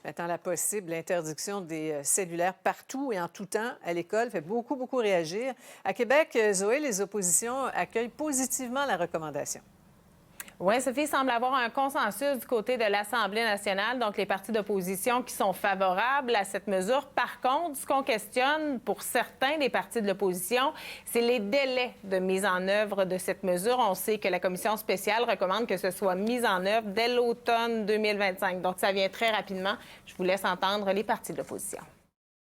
Maintenant, la possible interdiction des cellulaires partout et en tout temps à l'école fait beaucoup réagir. À Québec, Zoé, les oppositions accueillent positivement la recommandation. Oui, Sophie, il semble avoir un consensus du côté de l'Assemblée nationale, donc les partis d'opposition qui sont favorables à cette mesure. Par contre, ce qu'on questionne pour certains des partis de l'opposition, c'est les délais de mise en œuvre de cette mesure. On sait que la commission spéciale recommande que ce soit mis en œuvre dès l'automne 2025. Donc, ça vient très rapidement. Je vous laisse entendre les partis de l'opposition.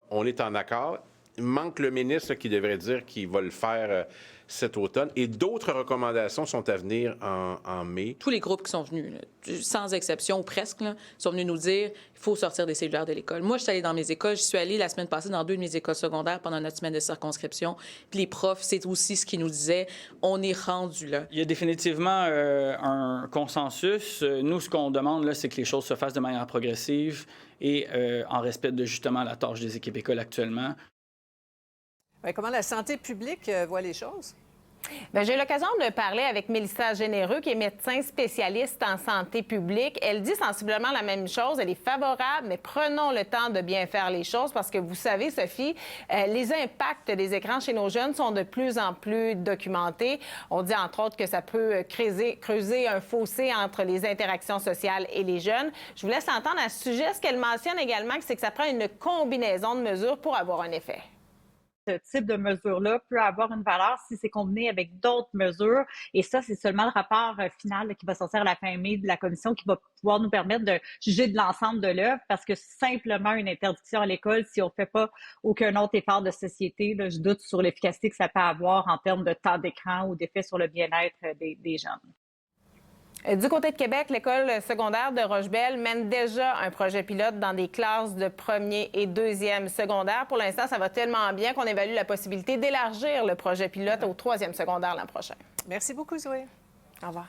On est en accord. Il manque le ministre qui devrait dire qu'il va le faire cet automne. Et d'autres recommandations sont à venir en mai. Tous les groupes qui sont venus, là, sans exception ou presque, là, sont venus nous dire qu'il faut sortir des cellulaires de l'école. Moi, je suis allée dans mes écoles. Je suis allée la semaine passée dans 2 de mes écoles secondaires pendant notre semaine de circonscription. Puis les profs, c'est aussi ce qu'ils nous disaient. On est rendu là. Il y a définitivement un consensus. Nous, ce qu'on demande, là, c'est que les choses se fassent de manière progressive et en respect de justement la tâche des équipes écoles actuellement. Bien, comment la santé publique voit les choses? Bien, j'ai eu l'occasion de parler avec Mélissa Généreux, qui est médecin spécialiste en santé publique. Elle dit sensiblement la même chose. Elle est favorable, mais prenons le temps de bien faire les choses parce que vous savez, Sophie, les impacts des écrans chez nos jeunes sont de plus en plus documentés. On dit entre autres que ça peut creuser un fossé entre les interactions sociales et les jeunes. Je vous laisse entendre à ce sujet. Ce qu'elle mentionne également, c'est que ça prend une combinaison de mesures pour avoir un effet. Ce type de mesure-là peut avoir une valeur si c'est combiné avec d'autres mesures. Et ça, c'est seulement le rapport final là, qui va sortir à la fin mai de la commission qui va pouvoir nous permettre de juger de l'ensemble de l'œuvre parce que simplement une interdiction à l'école, si on ne fait pas aucun autre effort de société, là, je doute sur l'efficacité que ça peut avoir en termes de temps d'écran ou d'effet sur le bien-être des jeunes. Du côté de Québec, l'école secondaire de Rochebelle mène déjà un projet pilote dans des classes de premier et deuxième secondaire. Pour l'instant, ça va tellement bien qu'on évalue la possibilité d'élargir le projet pilote au troisième secondaire l'an prochain. Merci beaucoup, Zoé. Au revoir.